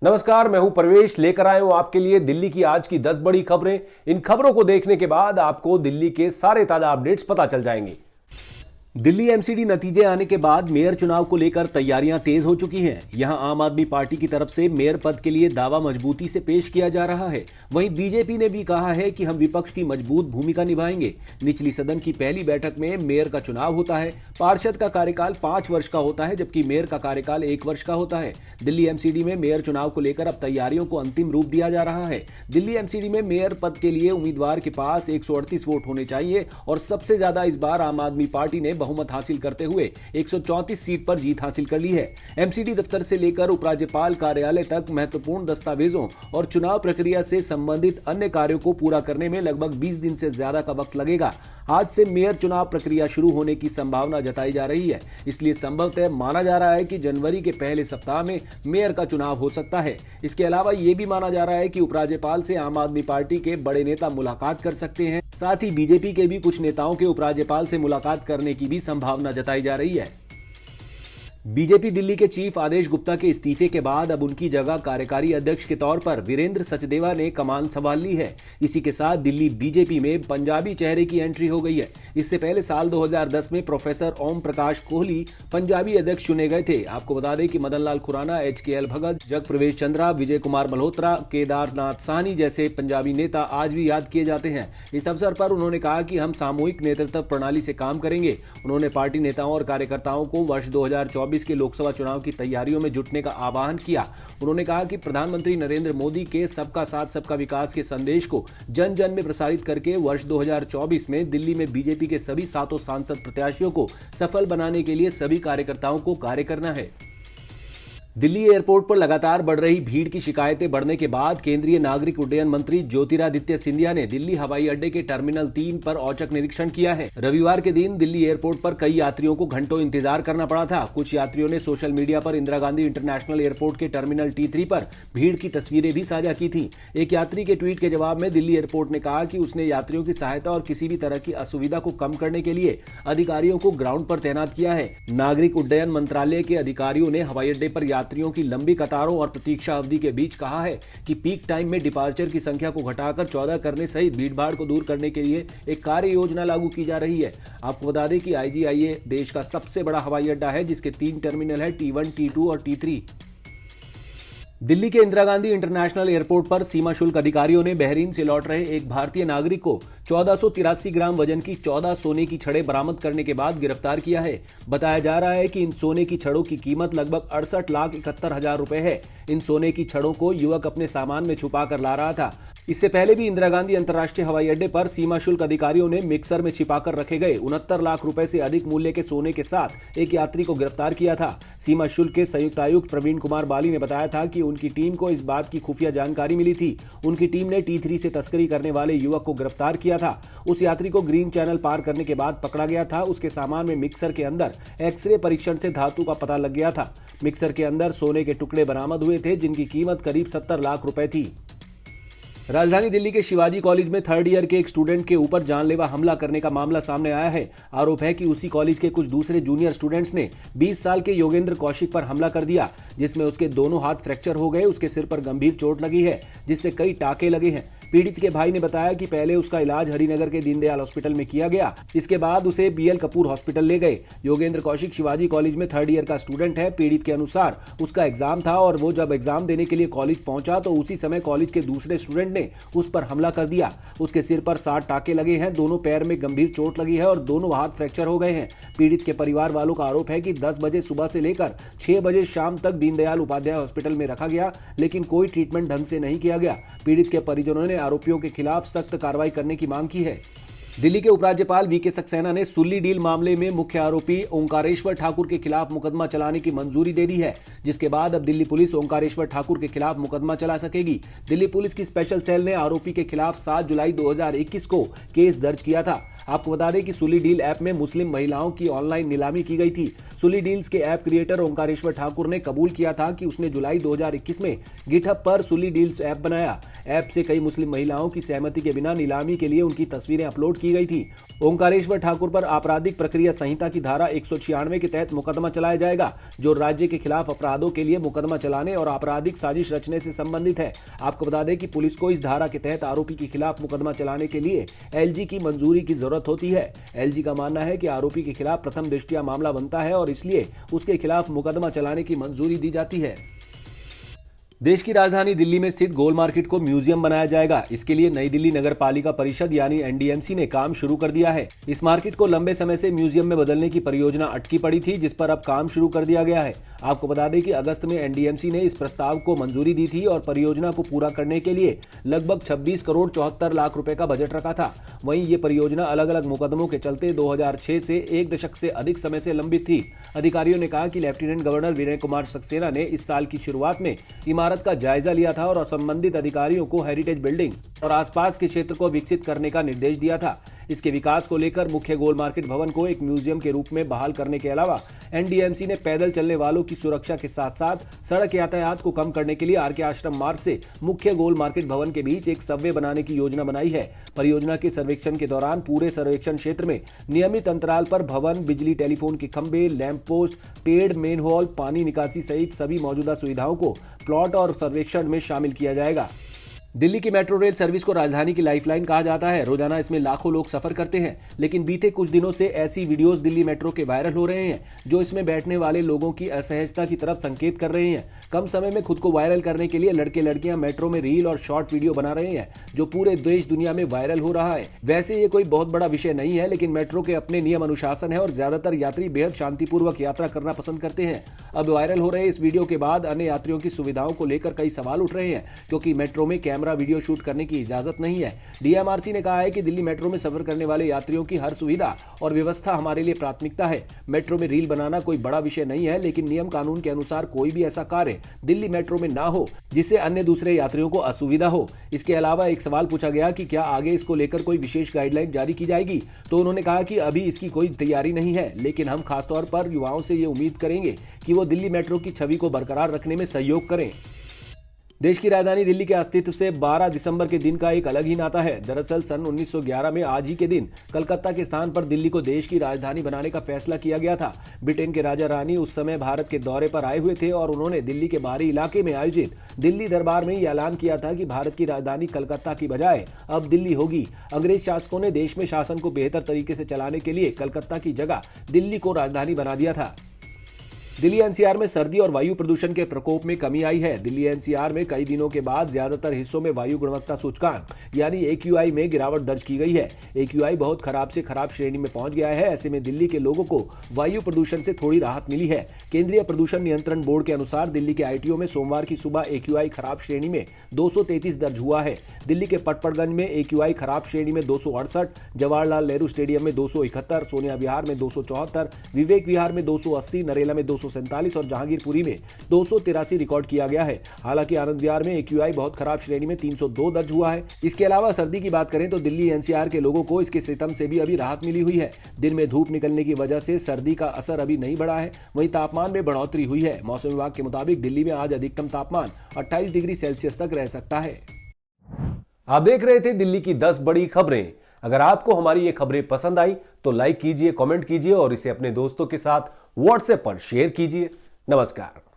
नमस्कार, मैं हूं परवेश। लेकर आए हूं आपके लिए दिल्ली की आज की 10 बड़ी खबरें। इन खबरों को देखने के बाद आपको दिल्ली के सारे ताजा अपडेट्स पता चल जाएंगे। दिल्ली एमसीडी नतीजे आने के बाद मेयर चुनाव को लेकर तैयारियां तेज हो चुकी हैं। यहां आम आदमी पार्टी की तरफ से मेयर पद के लिए दावा मजबूती से पेश किया जा रहा है। वहीं बीजेपी ने भी कहा है कि हम विपक्ष की मजबूत भूमिका निभाएंगे। निचली सदन की पहली बैठक में मेयर का चुनाव होता है। पार्षद का कार्यकाल 5 वर्ष का होता है, जबकि मेयर का कार्यकाल 1 वर्ष का होता है। दिल्ली एमसीडी में मेयर चुनाव को लेकर अब तैयारियों को अंतिम रूप दिया जा रहा है। दिल्ली एमसीडी में मेयर पद के लिए उम्मीदवार के पास 138 वोट होने चाहिए और सबसे ज्यादा इस बार आम आदमी पार्टी ने बहुमत हासिल करते हुए 134 सीट पर जीत हासिल कर ली है। एमसीडी दफ्तर से लेकर उपराज्यपाल कार्यालय तक महत्वपूर्ण दस्तावेजों और चुनाव प्रक्रिया से संबंधित अन्य कार्यों को पूरा करने में लगभग 20 दिन से ज्यादा का वक्त लगेगा। आज से मेयर चुनाव प्रक्रिया शुरू होने की संभावना जताई जा रही है, इसलिए संभवतः माना जा रहा है कि जनवरी के पहले सप्ताह में मेयर का चुनाव हो सकता है। इसके अलावा यह भी माना जा रहा है कि उपराज्यपाल से आम आदमी पार्टी के बड़े नेता मुलाकात कर सकते हैं। साथ ही बीजेपी के भी कुछ नेताओं के उपराज्यपाल से मुलाकात करने की भी संभावना जताई जा रही है। बीजेपी दिल्ली के चीफ आदेश गुप्ता के इस्तीफे के बाद अब उनकी जगह कार्यकारी अध्यक्ष के तौर पर वीरेंद्र सचदेवा ने कमान संभाल ली है। इसी के साथ दिल्ली बीजेपी में पंजाबी चेहरे की एंट्री हो गई है। इससे पहले साल 2010 में प्रोफेसर ओम प्रकाश कोहली पंजाबी अध्यक्ष चुने गए थे। आपको बता दें कि मदन लाल खुराना, HKL भगत, जगप्रवेश चंद्रा, विजय कुमार मल्होत्रा, केदारनाथ साहनी जैसे पंजाबी नेता आज भी याद किए जाते हैं। इस अवसर पर उन्होंने कहा कि हम सामूहिक नेतृत्व प्रणाली से काम करेंगे। उन्होंने पार्टी नेताओं और कार्यकर्ताओं को वर्ष 2024 के लोकसभा चुनाव की तैयारियों में जुटने का आह्वान किया। उन्होंने कहा कि प्रधानमंत्री नरेंद्र मोदी के सबका साथ सबका विकास के संदेश को जन जन में प्रसारित करके वर्ष 2024 में दिल्ली में बीजेपी के सभी 7 सांसद प्रत्याशियों को सफल बनाने के लिए सभी कार्यकर्ताओं को कार्य करना है। दिल्ली एयरपोर्ट पर लगातार बढ़ रही भीड़ की शिकायतें बढ़ने के बाद केंद्रीय नागरिक उड्डयन मंत्री ज्योतिरादित्य सिंधिया ने दिल्ली हवाई अड्डे के टर्मिनल 3 पर औचक निरीक्षण किया है। रविवार के दिन दिल्ली एयरपोर्ट पर कई यात्रियों को घंटों इंतजार करना पड़ा था। कुछ यात्रियों ने सोशल मीडिया पर इंदिरा गांधी इंटरनेशनल एयरपोर्ट के टर्मिनल T3 पर भीड़ की तस्वीरें भी साझा की थी। एक यात्री के ट्वीट के जवाब में दिल्ली एयरपोर्ट ने कहा कि उसने यात्रियों की सहायता और किसी भी तरह की असुविधा को कम करने के लिए अधिकारियों को ग्राउंड पर तैनात किया है। नागरिक उड्डयन मंत्रालय के अधिकारियों ने हवाई अड्डे पर यात्रियों की लंबी कतारों और प्रतीक्षा अवधि के बीच कहा है कि पीक टाइम में डिपार्चर की संख्या को घटाकर 14 करने सहित भीड़भाड़ को दूर करने के लिए एक कार्य योजना लागू की जा रही है। आपको बता दें कि IGIA देश का सबसे बड़ा हवाई अड्डा है, जिसके 3 टर्मिनल है, T1, T2 और T3। दिल्ली के इंदिरा गांधी इंटरनेशनल एयरपोर्ट पर सीमा शुल्क अधिकारियों ने बहरीन से लौट रहे एक भारतीय नागरिक को 1483 ग्राम वजन की 14 सोने की छड़ें बरामद करने के बाद गिरफ्तार किया है। बताया जा रहा है कि इन सोने की छड़ों की कीमत लगभग 68,71,000 रुपए है। इन सोने की छड़ों को युवक अपने सामान में छुपा कर ला रहा था। इससे पहले भी इंदिरा गांधी अंतर्राष्ट्रीय हवाई अड्डे पर सीमा शुल्क अधिकारियों ने मिक्सर में छिपाकर रखे गए 69 लाख रुपए से अधिक मूल्य के सोने के साथ एक यात्री को गिरफ्तार किया था। सीमा शुल्क के संयुक्त आयुक्त प्रवीण कुमार बाली ने बताया था कि उनकी टीम को इस बात की खुफिया जानकारी मिली थी। उनकी टीम ने T3 से तस्करी करने वाले युवक को गिरफ्तार किया था। उस यात्री को ग्रीन चैनल पार करने के बाद पकड़ा गया था। उसके सामान में मिक्सर के अंदर एक्सरे परीक्षण से धातु का पता लग गया था। मिक्सर के अंदर सोने के टुकड़े बरामद हुए थे, जिनकी कीमत करीब 70 लाख रुपए थी। राजधानी दिल्ली के शिवाजी कॉलेज में 3rd ईयर के एक स्टूडेंट के ऊपर जानलेवा हमला करने का मामला सामने आया है। आरोप है कि उसी कॉलेज के कुछ दूसरे जूनियर स्टूडेंट्स ने 20 साल के योगेंद्र कौशिक पर हमला कर दिया, जिसमें उसके दोनों हाथ फ्रैक्चर हो गए। उसके सिर पर गंभीर चोट लगी है, जिससे कई टाके लगे हैं। पीड़ित के भाई ने बताया कि पहले उसका इलाज हरिनगर के दीनदयाल हॉस्पिटल में किया गया, इसके बाद उसे BL कपूर हॉस्पिटल ले गए। योगेंद्र कौशिक शिवाजी कॉलेज में 3rd ईयर का स्टूडेंट है। पीड़ित के अनुसार उसका एग्जाम था और वो जब एग्जाम देने के लिए कॉलेज पहुंचा तो उसी समय कॉलेज के दूसरे स्टूडेंट ने उस पर हमला कर दिया। उसके सिर पर 60 टाके लगे हैं, दोनों पैर में गंभीर चोट लगी है और दोनों हाथ फ्रैक्चर हो गए हैं। पीड़ित के परिवार वालों का आरोप है कि 10 बजे सुबह से लेकर 6 बजे शाम तक दीनदयाल उपाध्याय हॉस्पिटल में रखा गया, लेकिन कोई ट्रीटमेंट ढंग से नहीं किया गया। पीड़ित के परिजनों ने आरोपियों के खिलाफ सख्त कार्रवाई करने की मांग की है। दिल्ली के उपराज्यपाल VK सक्सेना ने सुल्ली डील मामले में मुख्य आरोपी ओंकारेश्वर ठाकुर के खिलाफ मुकदमा चलाने की मंजूरी दे दी है, जिसके बाद अब दिल्ली पुलिस ओंकारेश्वर ठाकुर के खिलाफ मुकदमा चला सकेगी। दिल्ली पुलिस की स्पेशल सेल ने आरोपी के खिलाफ 7 जुलाई 2021 को केस दर्ज किया था। आपको बता दें कि सुली डील ऐप में मुस्लिम महिलाओं की ऑनलाइन नीलामी की गई थी। सुली डील्स के ऐप क्रिएटर ओंकारेश्वर ठाकुर ने कबूल किया था कि उसने जुलाई 2021 में गिटहब पर सुली डील्स ऐप बनाया। ऐप से कई मुस्लिम महिलाओं की सहमति के बिना नीलामी के लिए उनकी तस्वीरें अपलोड की गई थी। ओंकारेश्वर ठाकुर पर आपराधिक प्रक्रिया संहिता की धारा 196 के तहत मुकदमा चलाया जाएगा, जो राज्य के खिलाफ अपराधों के लिए मुकदमा चलाने और आपराधिक साजिश रचने से संबंधित है। आपको बता दें कि पुलिस को इस धारा के तहत आरोपी के खिलाफ मुकदमा चलाने के लिए एलजी की मंजूरी की जरूरत होती है। एलजी का मानना है कि आरोपी के खिलाफ प्रथम दृष्टया मामला बनता है और इसलिए उसके खिलाफ मुकदमा चलाने की मंजूरी दी जाती है। देश की राजधानी दिल्ली में स्थित गोल मार्केट को म्यूजियम बनाया जाएगा। इसके लिए नई दिल्ली नगर पालिका परिषद यानी एनडीएमसी ने काम शुरू कर दिया है। इस मार्केट को लंबे समय से म्यूजियम में बदलने की परियोजना अटकी पड़ी थी, जिस पर अब काम शुरू कर दिया गया है। आपको बता दें कि अगस्त में एनडीएमसी ने इस प्रस्ताव को मंजूरी दी थी और परियोजना को पूरा करने के लिए लगभग 26 करोड़ 74 लाख रुपए का बजट रखा था। वहीं ये परियोजना अलग अलग मुकदमों के चलते 2006 से एक दशक से अधिक समय से लंबित थी। अधिकारियों ने कहा कि लेफ्टिनेंट गवर्नर विनय कुमार सक्सेना ने इस साल की शुरुआत में इमारत का जायजा लिया था और संबंधित अधिकारियों को हेरिटेज बिल्डिंग और आसपास के क्षेत्र को विकसित करने का निर्देश दिया था। इसके विकास को लेकर मुख्य गोल मार्केट भवन को एक म्यूजियम के रूप में बहाल करने के अलावा एनडीएमसी ने पैदल चलने वालों की सुरक्षा के साथ साथ सड़क यातायात को कम करने के लिए आरके आश्रम मार्ग से मुख्य गोल मार्केट भवन के बीच एक सबवे बनाने की योजना बनाई है। परियोजना के सर्वेक्षण के दौरान पूरे सर्वेक्षण क्षेत्र में नियमित अंतराल पर भवन, बिजली, टेलीफोन के खंभे, लैंप पोस्ट, पेड़, मेन हॉल, पानी निकासी सहित सभी मौजूदा सुविधाओं को प्लॉट और सर्वेक्षण में शामिल किया जाएगा। दिल्ली की मेट्रो रेल सर्विस को राजधानी की लाइफलाइन कहा जाता है। रोजाना इसमें लाखों लोग सफर करते हैं, लेकिन बीते कुछ दिनों से ऐसी वीडियोस दिल्ली मेट्रो के वायरल हो रहे हैं जो इसमें बैठने वाले लोगों की असहजता की तरफ संकेत कर रहे हैं। कम समय में खुद को वायरल करने के लिए लड़के लड़कियां मेट्रो में रील और शॉर्ट वीडियो बना रहे हैं, जो पूरे देश दुनिया में वायरल हो रहा है। वैसे ये कोई बहुत बड़ा विषय नहीं है, लेकिन मेट्रो के अपने नियम अनुशासन है और ज्यादातर यात्री बेहद शांतिपूर्वक यात्रा करना पसंद करते हैं। अब वायरल हो रहे इस वीडियो के बाद अन्य यात्रियों की सुविधाओं को लेकर कई सवाल उठ रहे हैं, क्योंकि मेट्रो में कैमरा वीडियो शूट करने की इजाजत नहीं है। डीएमआरसी ने कहा है कि दिल्ली मेट्रो में सफर करने वाले यात्रियों की हर सुविधा और व्यवस्था हमारे लिए प्राथमिकता है। मेट्रो में रील बनाना कोई बड़ा विषय नहीं है, लेकिन नियम कानून के अनुसार कोई भी ऐसा कार्य दिल्ली मेट्रो में ना हो जिससे अन्य दूसरे यात्रियों को असुविधा हो। इसके अलावा एक सवाल पूछा गया कि क्या आगे इसको लेकर कोई विशेष गाइडलाइन जारी की जाएगी, तो उन्होंने कहा कि अभी इसकी कोई तैयारी नहीं है, लेकिन हम खासतौर पर युवाओं से ये उम्मीद करेंगे कि वो दिल्ली मेट्रो की छवि को बरकरार रखने में सहयोग करें। देश की राजधानी दिल्ली के अस्तित्व से 12 दिसंबर के दिन का एक अलग ही नाता है। दरअसल सन 1911 में आज ही के दिन कलकत्ता के स्थान पर दिल्ली को देश की राजधानी बनाने का फैसला किया गया था। ब्रिटेन के राजा रानी उस समय भारत के दौरे पर आए हुए थे और उन्होंने दिल्ली के बाहरी इलाके में आयोजित दिल्ली दरबार में यह ऐलान किया था कि भारत की राजधानी कलकत्ता की बजाय अब दिल्ली होगी। अंग्रेज शासकों ने देश में शासन को बेहतर तरीके से चलाने के लिए कलकत्ता की जगह दिल्ली को राजधानी बना दिया था। दिल्ली एनसीआर में सर्दी और वायु प्रदूषण के प्रकोप में कमी आई है। दिल्ली एनसीआर में कई दिनों के बाद ज्यादातर हिस्सों में वायु गुणवत्ता सूचकांक यानी AQI में गिरावट दर्ज की गई है। AQI बहुत खराब से खराब श्रेणी में पहुंच गया है। ऐसे में दिल्ली के लोगों को वायु प्रदूषण से थोड़ी राहत मिली है। केंद्रीय प्रदूषण नियंत्रण बोर्ड के अनुसार दिल्ली के ITO में सोमवार की सुबह AQI खराब श्रेणी में 233 दर्ज हुआ है। दिल्ली के पटपड़गंज में AQI खराब श्रेणी में 268, जवाहरलाल नेहरू स्टेडियम में 271, सोनिया विहार में 274, विवेक विहार में 280, नरेला में 247 और जहांगीरपुरी में 283 रिकॉर्ड किया गया है। हालांकि आनंद विहार में AQI बहुत खराब श्रेणी में 302 दर्ज हुआ है। इसके अलावा सर्दी की बात करें तो दिल्ली NCR के लोगों को इसके सितम से भी अभी राहत मिली हुई है। दिन में धूप निकलने की वजह से सर्दी का असर अभी नहीं बढ़ा है, वहीं तापमान में बढ़ोतरी हुई है। मौसम विभाग के मुताबिक दिल्ली में आज अधिकतम तापमान 28 डिग्री सेल्सियस तक रह सकता है। आप देख रहे थे दिल्ली की 10 बड़ी खबरें। अगर आपको हमारी ये खबरें पसंद आई तो लाइक कीजिए, कमेंट कीजिए और इसे अपने दोस्तों के साथ व्हाट्सएप पर शेयर कीजिए। नमस्कार।